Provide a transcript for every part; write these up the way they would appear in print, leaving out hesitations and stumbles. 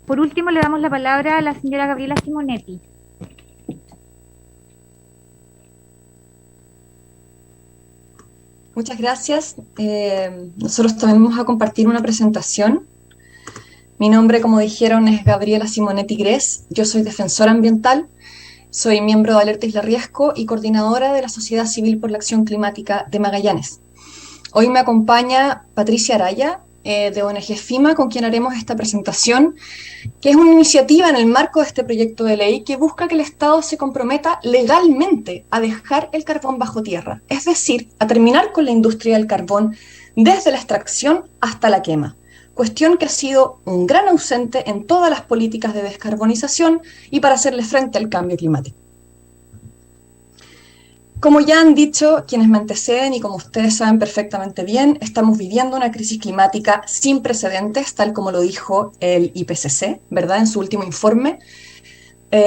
Por último, le damos la palabra a la señora Gabriela Simonetti. Muchas gracias. Nosotros también vamos a compartir una presentación. Mi nombre, como dijeron, es Gabriela Simonetti Gress. Yo soy defensora ambiental, soy miembro de Alerta Isla Riesgo y coordinadora de la Sociedad Civil por la Acción Climática de Magallanes. Hoy me acompaña Patricia Araya, de ONG FIMA, con quien haremos esta presentación, que es una iniciativa en el marco de este proyecto de ley que busca que el Estado se comprometa legalmente a dejar el carbón bajo tierra, es decir, a terminar con la industria del carbón desde la extracción hasta la quema, cuestión que ha sido un gran ausente en todas las políticas de descarbonización y para hacerle frente al cambio climático. Como ya han dicho quienes me anteceden y como ustedes saben perfectamente bien, estamos viviendo una crisis climática sin precedentes, tal como lo dijo el IPCC, ¿verdad?, en su último informe.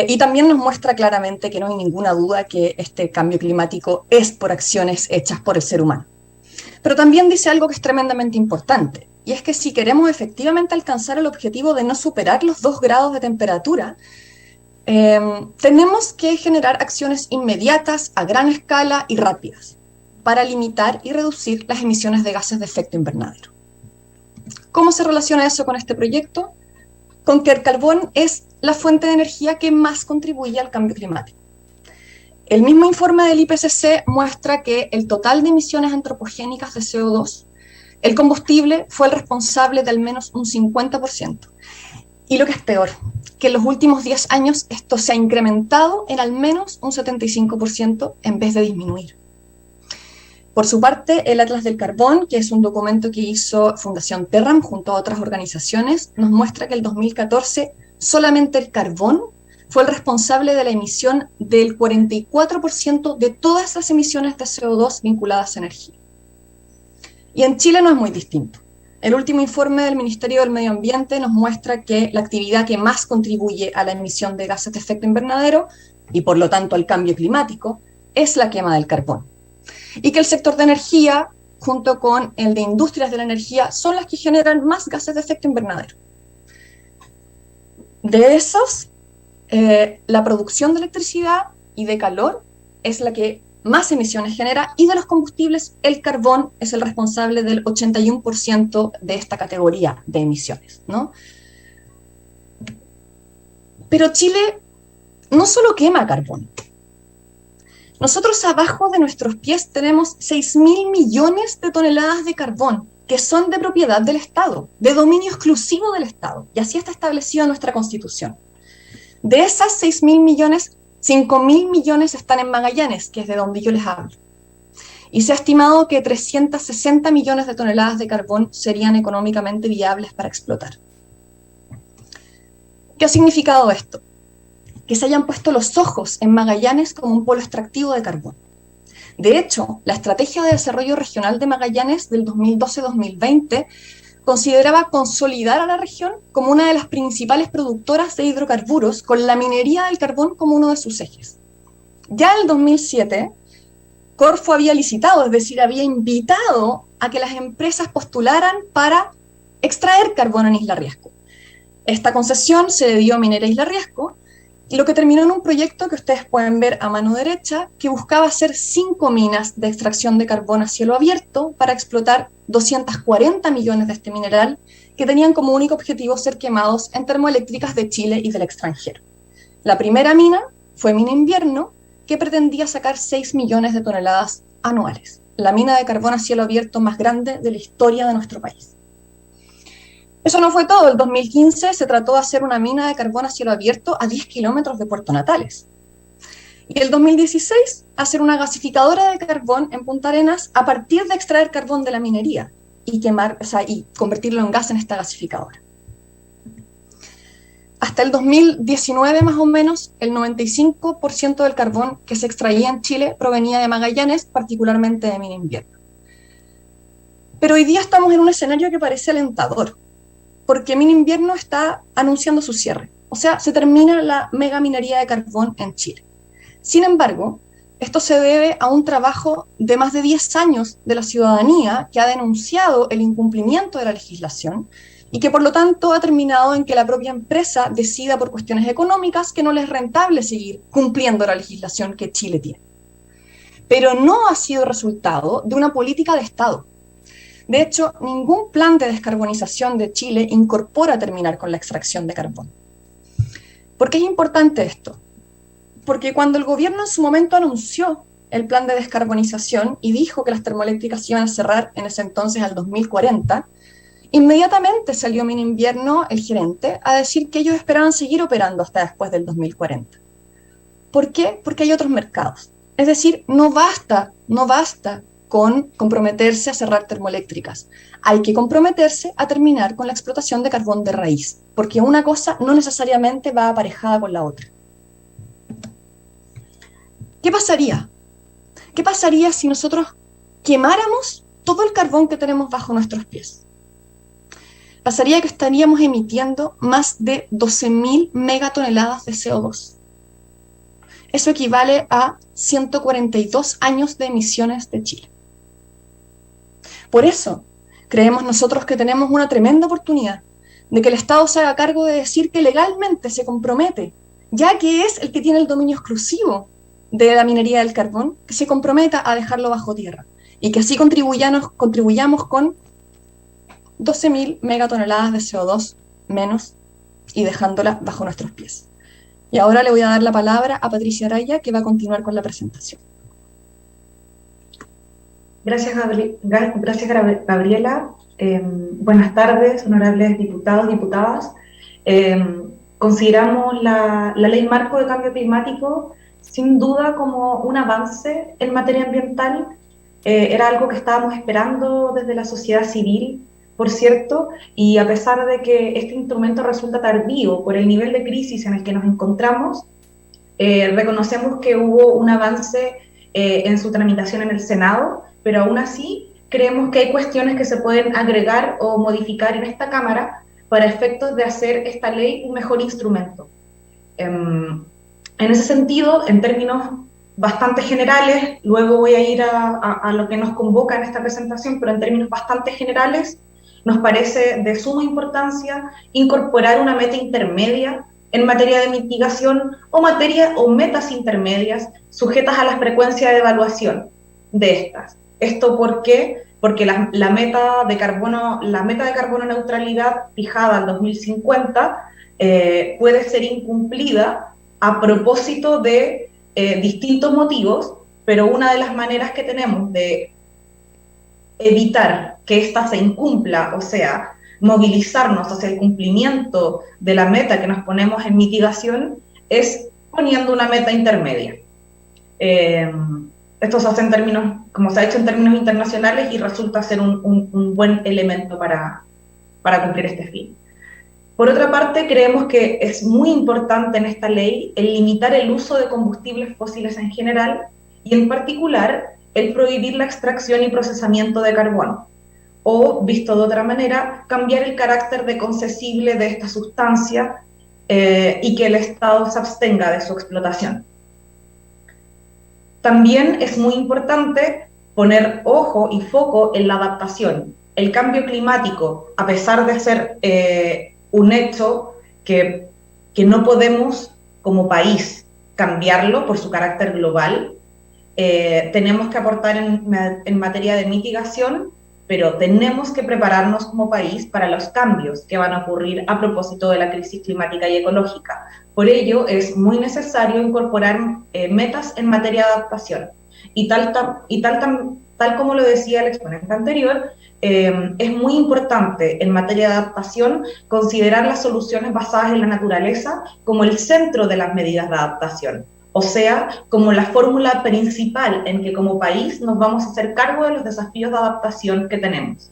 Y también nos muestra claramente que no hay ninguna duda que este cambio climático es por acciones hechas por el ser humano. Pero también dice algo que es tremendamente importante, y es que si queremos efectivamente alcanzar el objetivo de no superar los 2 grados de temperatura, tenemos que generar acciones inmediatas, a gran escala y rápidas, para limitar y reducir las emisiones de gases de efecto invernadero. ¿Cómo se relaciona eso con este proyecto? Con que el carbón es la fuente de energía que más contribuye al cambio climático. El mismo informe del IPCC muestra que el total de emisiones antropogénicas de CO2, el combustible fue el responsable de al menos un 50%. Y lo que es peor, que en los últimos 10 años esto se ha incrementado en al menos un 75% en vez de disminuir. Por su parte, el Atlas del Carbón, que es un documento que hizo Fundación Terram junto a otras organizaciones, nos muestra que en el 2014 solamente el carbón fue el responsable de la emisión del 44% de todas las emisiones de CO2 vinculadas a energía. Y en Chile no es muy distinto. El último informe del Ministerio del Medio Ambiente nos muestra que la actividad que más contribuye a la emisión de gases de efecto invernadero y por lo tanto al cambio climático es la quema del carbón. Y que el sector de energía, junto con el de industrias de la energía, son las que generan más gases de efecto invernadero. De esos, la producción de electricidad y de calor es la que más emisiones genera, y de los combustibles, el carbón es el responsable del 81% de esta categoría de emisiones, ¿no? Pero Chile no solo quema carbón. Nosotros abajo de nuestros pies tenemos 6.000 millones de toneladas de carbón que son de propiedad del Estado, de dominio exclusivo del Estado, y así está establecido en nuestra Constitución. De esas 6.000 millones, 5.000 millones están en Magallanes, que es de donde yo les hablo. Y se ha estimado que 360 millones de toneladas de carbón serían económicamente viables para explotar. ¿Qué ha significado esto? Que se hayan puesto los ojos en Magallanes como un polo extractivo de carbón. De hecho, la Estrategia de Desarrollo Regional de Magallanes del 2012-2020 consideraba consolidar a la región como una de las principales productoras de hidrocarburos, con la minería del carbón como uno de sus ejes. Ya en el 2007, Corfo había licitado, es decir, había invitado a que las empresas postularan para extraer carbón en Isla Riesco. Esta concesión se dio a Minera Isla Riesco, y lo que terminó en un proyecto que ustedes pueden ver a mano derecha, que buscaba hacer 5 minas de extracción de carbón a cielo abierto para explotar 240 millones de este mineral, que tenían como único objetivo ser quemados en termoeléctricas de Chile y del extranjero. La primera mina fue Mina Invierno, que pretendía sacar 6 millones de toneladas anuales, la mina de carbón a cielo abierto más grande de la historia de nuestro país. Eso no fue todo. En 2015 se trató de hacer una mina de carbón a cielo abierto a 10 kilómetros de Puerto Natales. Y en el 2016, hacer una gasificadora de carbón en Punta Arenas a partir de extraer carbón de la minería y y convertirlo en gas en esta gasificadora. Hasta el 2019, más o menos, el 95% del carbón que se extraía en Chile provenía de Magallanes, particularmente de Mina Invierno. Pero hoy día estamos en un escenario que parece alentador, porque Mina Invierno está anunciando su cierre. O sea, se termina la mega minería de carbón en Chile. Sin embargo, esto se debe a un trabajo de más de 10 años de la ciudadanía que ha denunciado el incumplimiento de la legislación y que por lo tanto ha terminado en que la propia empresa decida por cuestiones económicas que no les es rentable seguir cumpliendo la legislación que Chile tiene. Pero no ha sido resultado de una política de Estado. De hecho, ningún plan de descarbonización de Chile incorpora terminar con la extracción de carbón. ¿Por qué es importante esto? Porque cuando el gobierno en su momento anunció el plan de descarbonización y dijo que las termoeléctricas iban a cerrar en ese entonces al 2040, inmediatamente salió Mininvierno, el gerente, a decir que ellos esperaban seguir operando hasta después del 2040. ¿Por qué? Porque hay otros mercados. Es decir, no basta con comprometerse a cerrar termoeléctricas. Hay que comprometerse a terminar con la explotación de carbón de raíz, porque una cosa no necesariamente va aparejada con la otra. ¿Qué pasaría? ¿Qué pasaría si nosotros quemáramos todo el carbón que tenemos bajo nuestros pies? Pasaría que estaríamos emitiendo más de 12.000 megatoneladas de CO2. Eso equivale a 142 años de emisiones de Chile. Por eso, creemos nosotros que tenemos una tremenda oportunidad de que el Estado se haga cargo de decir que legalmente se compromete, ya que es el que tiene el dominio exclusivo de la minería del carbón, que se comprometa a dejarlo bajo tierra y que así contribuyamos con 12.000 megatoneladas de CO2 menos y dejándola bajo nuestros pies. Y ahora le voy a dar la palabra a Patricia Araya, que va a continuar con la presentación. Gracias, Gabriela. Buenas tardes, honorables diputados, diputadas. Consideramos la Ley Marco de Cambio Climático sin duda como un avance en materia ambiental. Era algo que estábamos esperando desde la sociedad civil, por cierto, y a pesar de que este instrumento resulta tardío por el nivel de crisis en el que nos encontramos, reconocemos que hubo un avance en su tramitación en el Senado, pero aún así creemos que hay cuestiones que se pueden agregar o modificar en esta Cámara para efectos de hacer esta ley un mejor instrumento. En ese sentido, en términos bastante generales, luego voy a ir a lo que nos convoca en esta presentación, pero en términos bastante generales, nos parece de suma importancia incorporar una meta intermedia en materia de mitigación o metas intermedias sujetas a la frecuencia de evaluación de estas. ¿Esto por qué? Porque la meta de carbono neutralidad fijada al 2050 puede ser incumplida a propósito de distintos motivos, pero una de las maneras que tenemos de evitar que ésta se incumpla, o sea, movilizarnos hacia el cumplimiento de la meta que nos ponemos en mitigación, es poniendo una meta intermedia. Esto se hace en términos, como se ha hecho en términos internacionales, y resulta ser un buen elemento para cumplir este fin. Por otra parte, creemos que es muy importante en esta ley el limitar el uso de combustibles fósiles en general, y en particular el prohibir la extracción y procesamiento de carbón, o, visto de otra manera, cambiar el carácter de concesible de esta sustancia y que el Estado se abstenga de su explotación. También es muy importante poner ojo y foco en la adaptación. El cambio climático, a pesar de ser un hecho que no podemos como país cambiarlo por su carácter global, tenemos que aportar en materia de mitigación, pero tenemos que prepararnos como país para los cambios que van a ocurrir a propósito de la crisis climática y ecológica. Por ello, es muy necesario incorporar metas en materia de adaptación. Y tal como lo decía el exponente anterior, es muy importante en materia de adaptación considerar las soluciones basadas en la naturaleza como el centro de las medidas de adaptación. O sea, como la fórmula principal en que como país nos vamos a hacer cargo de los desafíos de adaptación que tenemos.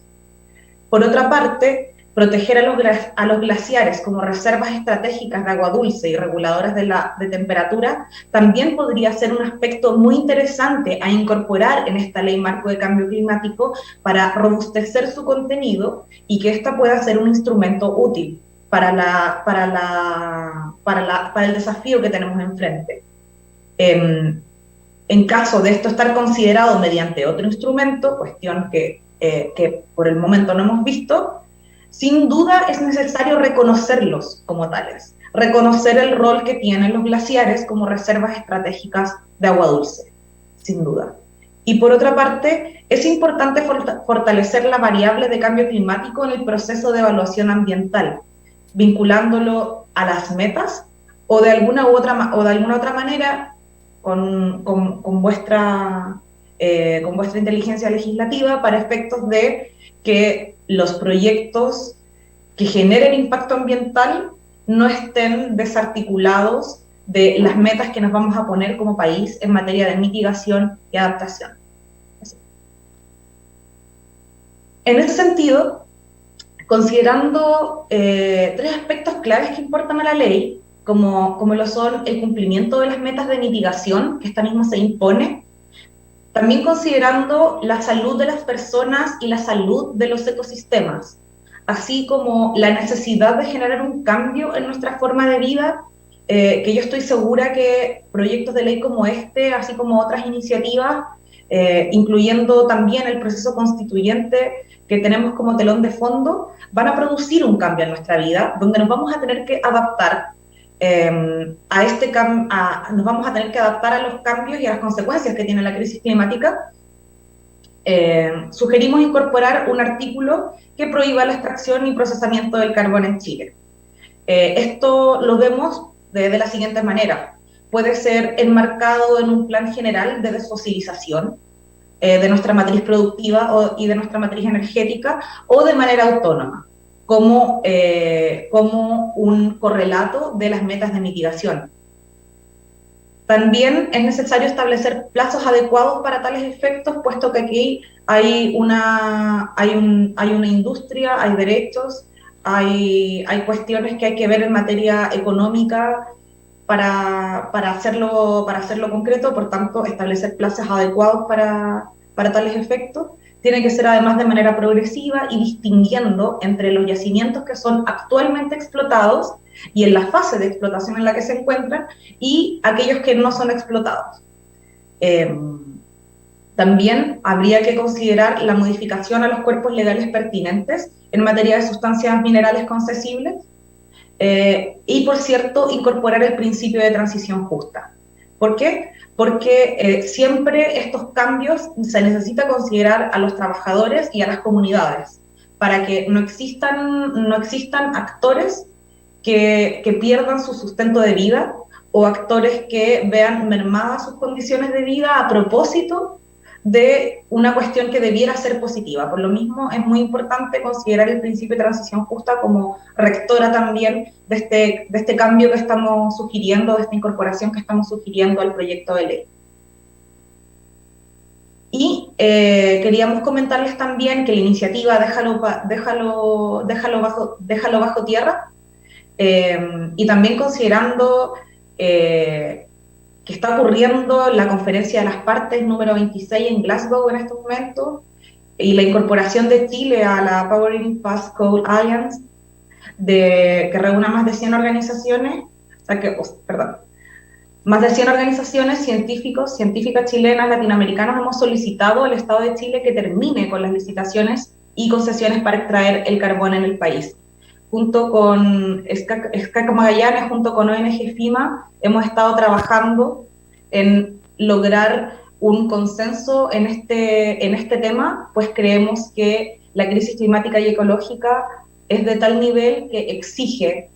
Por otra parte, proteger a los glaciares como reservas estratégicas de agua dulce y reguladores de temperatura también podría ser un aspecto muy interesante a incorporar en esta Ley Marco de Cambio Climático para robustecer su contenido y que ésta pueda ser un instrumento útil para el desafío que tenemos enfrente. En caso de esto estar considerado mediante otro instrumento, cuestión que por el momento no hemos visto, sin duda es necesario reconocerlos como tales, reconocer el rol que tienen los glaciares como reservas estratégicas de agua dulce, sin duda. Y por otra parte, es importante fortalecer la variable de cambio climático en el proceso de evaluación ambiental, vinculándolo a las metas o de alguna otra manera con vuestra inteligencia legislativa para efectos de que los proyectos que generen impacto ambiental no estén desarticulados de las metas que nos vamos a poner como país en materia de mitigación y adaptación. En ese sentido, considerando tres aspectos claves que importan a la ley, como lo son el cumplimiento de las metas de mitigación que esta misma se impone, también considerando la salud de las personas y la salud de los ecosistemas, así como la necesidad de generar un cambio en nuestra forma de vida, que yo estoy segura que proyectos de ley como este, así como otras iniciativas, incluyendo también el proceso constituyente que tenemos como telón de fondo, van a producir un cambio en nuestra vida, donde nos vamos a tener que adaptar nos vamos a tener que adaptar a los cambios y a las consecuencias que tiene la crisis climática. Sugerimos incorporar un artículo que prohíba la extracción y procesamiento del carbón en Chile. Esto lo vemos de la siguiente manera. Puede ser enmarcado en un plan general de desfosilización de nuestra matriz productiva y de nuestra matriz energética, o de manera autónoma, como un correlato de las metas de mitigación. También es necesario establecer plazos adecuados para tales efectos, puesto que aquí hay una industria, hay derechos, hay cuestiones que hay que ver en materia económica para hacerlo concreto. Por tanto, establecer plazos adecuados para tales efectos. Tiene que ser además de manera progresiva y distinguiendo entre los yacimientos que son actualmente explotados y en la fase de explotación en la que se encuentran, y aquellos que no son explotados. También habría que considerar la modificación a los cuerpos legales pertinentes en materia de sustancias minerales concesibles, y, por cierto, incorporar el principio de transición justa. ¿Por qué? Porque siempre estos cambios se necesita considerar a los trabajadores y a las comunidades, para que no existan actores que pierdan su sustento de vida, o actores que vean mermadas sus condiciones de vida a propósito de una cuestión que debiera ser positiva. Por lo mismo, es muy importante considerar el principio de transición justa como rectora también de este cambio que estamos sugiriendo, de esta incorporación que estamos sugiriendo al proyecto de ley. Y queríamos comentarles también que la iniciativa Déjalo bajo tierra, y también considerando que está ocurriendo la conferencia de las partes número 26 en Glasgow en estos momentos, y la incorporación de Chile a la Powering Fast Coal Alliance, que reúne más de 100 organizaciones, más de 100 organizaciones, científicas chilenas, latinoamericanas. Hemos solicitado al Estado de Chile que termine con las licitaciones y concesiones para extraer el carbón en el país. Junto con SCAC Magallanes, junto con ONG FIMA, hemos estado trabajando en lograr un consenso en este tema, pues creemos que la crisis climática y ecológica es de tal nivel que exige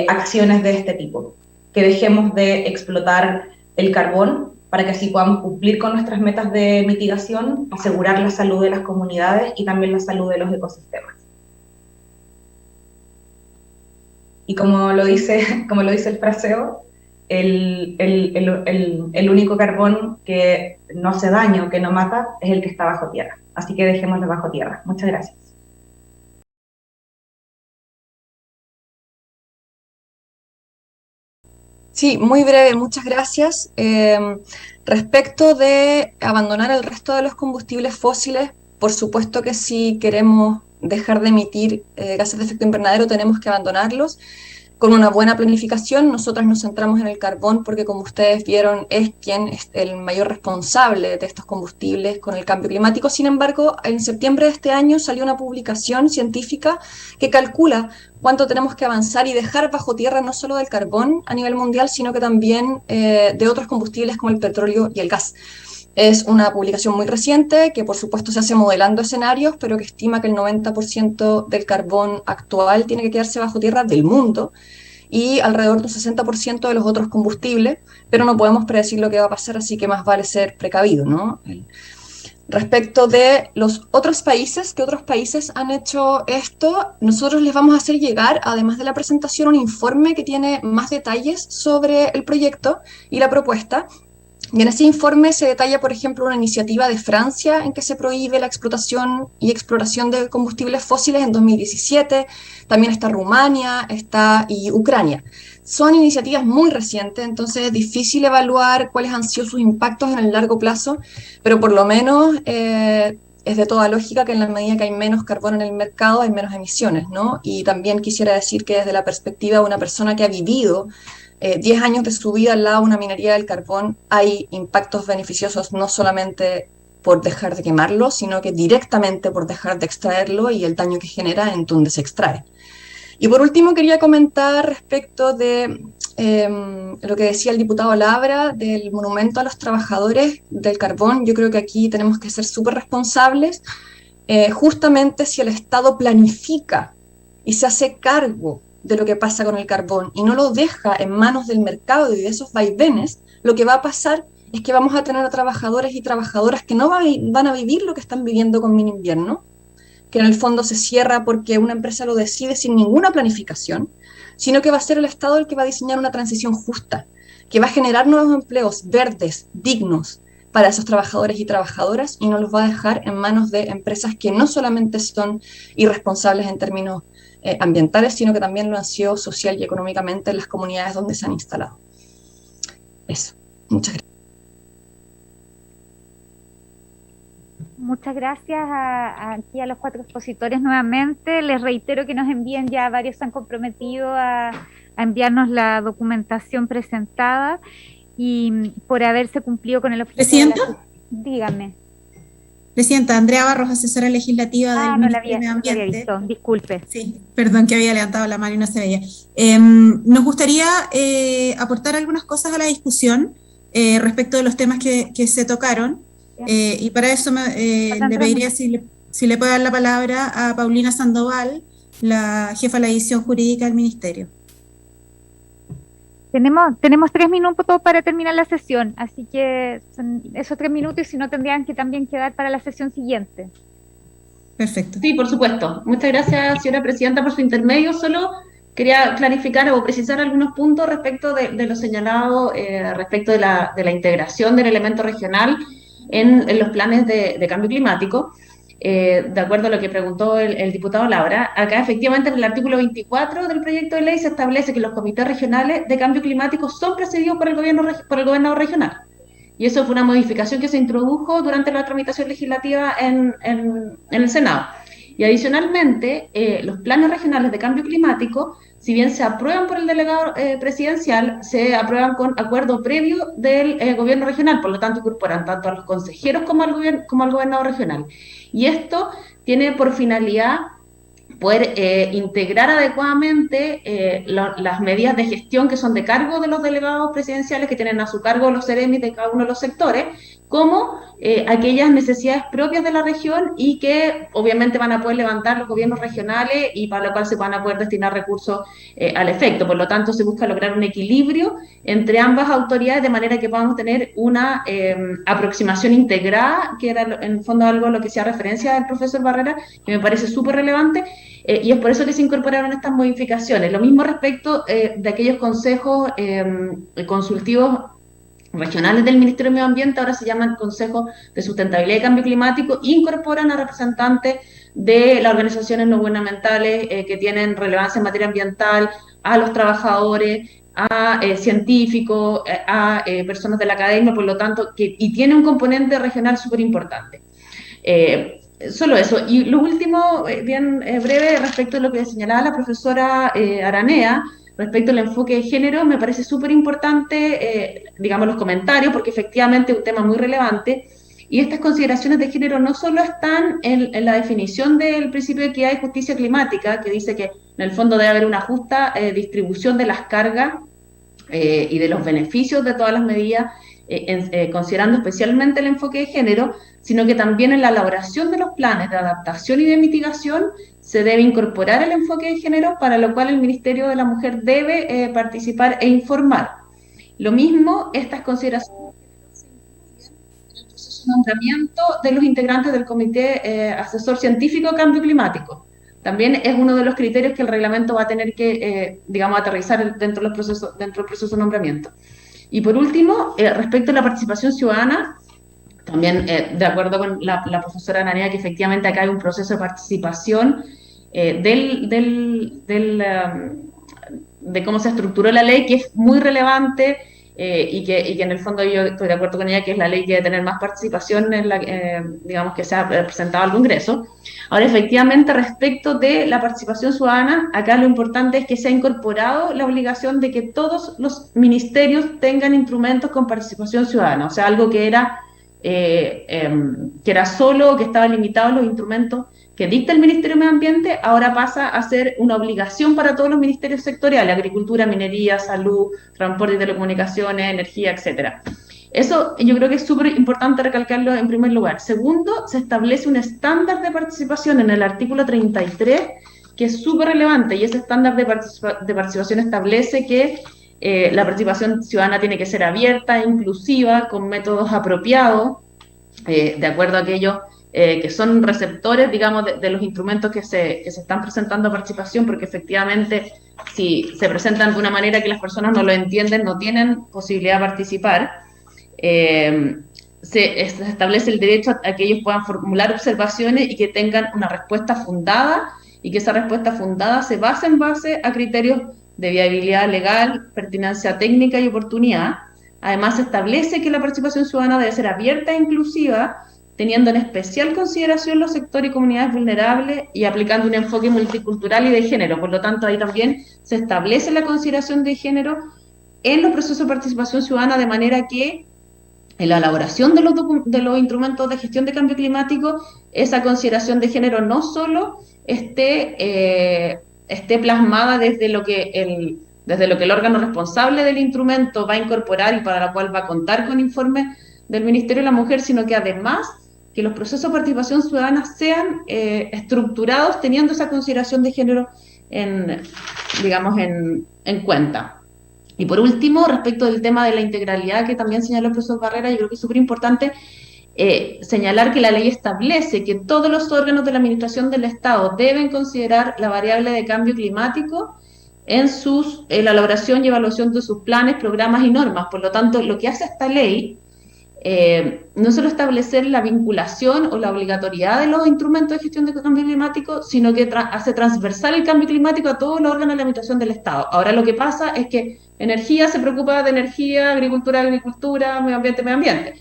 acciones de este tipo, que dejemos de explotar el carbón para que así podamos cumplir con nuestras metas de mitigación, asegurar la salud de las comunidades y también la salud de los ecosistemas. Y como lo dice el fraseo, el único carbón que no hace daño, que no mata, es el que está bajo tierra. Así que dejémoslo bajo tierra. Muchas gracias. Sí, muy breve, muchas gracias. Respecto de abandonar el resto de los combustibles fósiles, por supuesto que si queremos dejar de emitir gases de efecto invernadero tenemos que abandonarlos. con una buena planificación. Nosotras nos centramos en el carbón porque, como ustedes vieron, es quien es el mayor responsable de estos combustibles con el cambio climático. Sin embargo, en septiembre de este año salió una publicación científica que calcula cuánto tenemos que avanzar y dejar bajo tierra no solo del carbón a nivel mundial, sino que también de otros combustibles como el petróleo y el gas. Es una publicación muy reciente que por supuesto se hace modelando escenarios, pero que estima que el 90% del carbón actual tiene que quedarse bajo tierra del mundo y alrededor de un 60% de los otros combustibles, pero no podemos predecir lo que va a pasar, así que más vale ser precavido, ¿no? Respecto de los otros países, ¿qué otros países han hecho esto? Nosotros les vamos a hacer llegar, además de la presentación, un informe que tiene más detalles sobre el proyecto y la propuesta. Y en ese informe se detalla, por ejemplo, una iniciativa de Francia en que se prohíbe la explotación y exploración de combustibles fósiles en 2017. También está Rumania, y Ucrania. Son iniciativas muy recientes, entonces es difícil evaluar cuáles han sido sus impactos en el largo plazo, pero por lo menos es de toda lógica que en la medida que hay menos carbón en el mercado hay menos emisiones, ¿no? Y también quisiera decir que desde la perspectiva de una persona que ha vivido 10 años de su vida al lado de una minería del carbón, hay impactos beneficiosos no solamente por dejar de quemarlo, sino que directamente por dejar de extraerlo y el daño que genera en donde se extrae. Y por último quería comentar respecto de lo que decía el diputado Labra del monumento a los trabajadores del carbón. Yo creo que aquí tenemos que ser súper responsables. Justamente si el Estado planifica y se hace cargo de lo que pasa con el carbón y no lo deja en manos del mercado y de esos vaivenes, lo que va a pasar es que vamos a tener a trabajadores y trabajadoras que no van a vivir lo que están viviendo con mini invierno, que en el fondo se cierra porque una empresa lo decide sin ninguna planificación, sino que va a ser el Estado el que va a diseñar una transición justa, que va a generar nuevos empleos verdes, dignos, para esos trabajadores y trabajadoras y no los va a dejar en manos de empresas que no solamente son irresponsables en términos ambientales, sino que también lo han sido social y económicamente en las comunidades donde se han instalado. Eso. Muchas gracias. Muchas gracias aquí a los 4 expositores nuevamente. Les reitero que nos envíen, ya varios se han comprometido a enviarnos la documentación presentada y por haberse cumplido con el objetivo. ¿Presidenta? Dígame. Presidenta, Andrea Barros, asesora legislativa del Ministerio de Medio Ambiente. No la había visto, disculpe. Sí, perdón que había levantado la mano y no se veía. Nos gustaría aportar algunas cosas a la discusión respecto de los temas que se tocaron. Y para eso le pediría si le puede dar la palabra a Paulina Sandoval, la jefa de la división jurídica del Ministerio. Tenemos 3 minutos para terminar la sesión, así que son esos 3 minutos y si no tendrían que también quedar para la sesión siguiente. Perfecto. Sí, por supuesto. Muchas gracias, señora presidenta, por su intermedio. Solo quería clarificar o precisar algunos puntos respecto de lo señalado, respecto de la integración del elemento regional en los planes de cambio climático. De acuerdo a lo que preguntó el diputado Laura, acá efectivamente en el artículo 24 del proyecto de ley se establece que los comités regionales de cambio climático son presididos por el gobernador regional. Y eso fue una modificación que se introdujo durante la tramitación legislativa en el Senado. Y adicionalmente, los planes regionales de cambio climático, si bien se aprueban por el delegado presidencial, se aprueban con acuerdo previo del gobierno regional, por lo tanto incorporan tanto a los consejeros como al gobernador regional. Y esto tiene por finalidad poder integrar adecuadamente las medidas de gestión que son de cargo de los delegados presidenciales, que tienen a su cargo los CEREMI de cada uno de los sectores, como aquellas necesidades propias de la región y que obviamente van a poder levantar los gobiernos regionales y para lo cual se van a poder destinar recursos al efecto. Por lo tanto, se busca lograr un equilibrio entre ambas autoridades de manera que podamos tener una aproximación integrada, que era en el fondo algo a lo que hacía referencia el profesor Barrera, que me parece súper relevante, y es por eso que se incorporaron estas modificaciones. Lo mismo respecto de aquellos consejos consultivos regionales del Ministerio de Medio Ambiente, ahora se llaman Consejo de Sustentabilidad y Cambio Climático, incorporan a representantes de las organizaciones no gubernamentales que tienen relevancia en materia ambiental, a los trabajadores, a científicos, a personas de la academia, por lo tanto, y tiene un componente regional súper importante. Solo eso. Y lo último, bien breve, respecto a lo que señalaba la profesora Aranea, respecto al enfoque de género, me parece súper importante, digamos, los comentarios, porque efectivamente es un tema muy relevante. Y estas consideraciones de género no solo están en la definición del principio de equidad y justicia climática, que dice que en el fondo debe haber una justa distribución de las cargas y de los beneficios de todas las medidas, considerando especialmente el enfoque de género, sino que también en la elaboración de los planes de adaptación y de mitigación se debe incorporar el enfoque de género, para lo cual el Ministerio de la Mujer debe participar e informar. Lo mismo, estas consideraciones se incluyen en el proceso de nombramiento de los integrantes del Comité Asesor Científico de Cambio Climático. También es uno de los criterios que el reglamento va a tener que, digamos, aterrizar dentro del proceso de nombramiento. Y por último, respecto a la participación ciudadana, también de acuerdo con la profesora Aranea, que efectivamente acá hay un proceso de participación de cómo se estructuró la ley, que es muy relevante, y que en el fondo yo estoy de acuerdo con ella, que es la ley que debe tener más participación en digamos, que se ha presentado al Congreso. Ahora, efectivamente, respecto de la participación ciudadana, acá lo importante es que se ha incorporado la obligación de que todos los ministerios tengan instrumentos con participación ciudadana, o sea, algo que era solo, que estaba limitado a los instrumentos que dicta el Ministerio de Medio Ambiente, ahora pasa a ser una obligación para todos los ministerios sectoriales: agricultura, minería, salud, transporte y telecomunicaciones, energía, etcétera. Eso yo creo que es súper importante recalcarlo en primer lugar. Segundo, se establece un estándar de participación en el artículo 33, que es súper relevante, y ese estándar de participación establece que la participación ciudadana tiene que ser abierta, inclusiva, con métodos apropiados, de acuerdo a aquellos que son receptores, digamos, de los instrumentos que se están presentando a participación, porque efectivamente si se presentan de una manera que las personas no lo entienden, no tienen posibilidad de participar. Se establece el derecho a que ellos puedan formular observaciones y que tengan una respuesta fundada, y que esa respuesta fundada se base en base a criterios de viabilidad legal, pertinencia técnica y oportunidad. Además, se establece que la participación ciudadana debe ser abierta e inclusiva, teniendo en especial consideración los sectores y comunidades vulnerables y aplicando un enfoque multicultural y de género. Por lo tanto, ahí también se establece la consideración de género en los procesos de participación ciudadana, de manera que en la elaboración de los instrumentos de gestión de cambio climático, esa consideración de género no solo esté plasmada desde lo que el órgano responsable del instrumento va a incorporar y para la cual va a contar con informes del Ministerio de la Mujer, sino que además que los procesos de participación ciudadana sean estructurados teniendo esa consideración de género en cuenta. Y por último, respecto del tema de la integralidad que también señaló el profesor Barrera, yo creo que es súper importante señalar que la ley establece que todos los órganos de la administración del Estado deben considerar la variable de cambio climático en la elaboración y evaluación de sus planes, programas y normas. Por lo tanto, lo que hace esta ley no solo establecer la vinculación o la obligatoriedad de los instrumentos de gestión de cambio climático, sino que hace transversal el cambio climático a todos los órganos de la administración del Estado. Ahora lo que pasa es que energía se preocupa de energía, agricultura, agricultura, medio ambiente.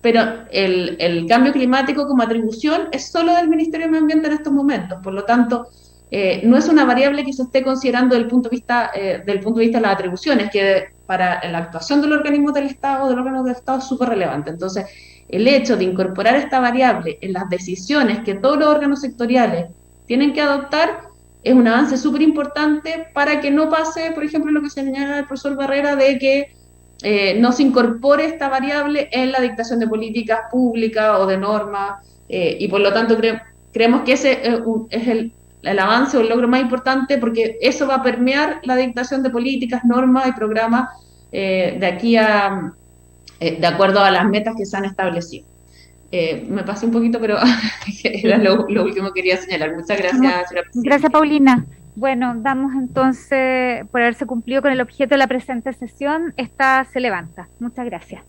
Pero el cambio climático como atribución es solo del Ministerio de Medio Ambiente en estos momentos. Por lo tanto, no es una variable que se esté considerando desde el punto de vista de las atribuciones, que para la actuación de los organismos del Estado, es súper relevante. Entonces, el hecho de incorporar esta variable en las decisiones que todos los órganos sectoriales tienen que adoptar es un avance súper importante para que no pase, por ejemplo, lo que señala el profesor Barrera, de que no se incorpore esta variable en la dictación de políticas públicas o de normas, y por lo tanto creemos que ese es el avance o el logro más importante, porque eso va a permear la dictación de políticas, normas y programas de aquí a, de acuerdo a las metas que se han establecido. Me pasé un poquito, pero era lo último que quería señalar. Muchas gracias, señora presidenta. Gracias, Paulina. Bueno, damos entonces, por haberse cumplido con el objeto de la presente sesión, esta se levanta. Muchas gracias.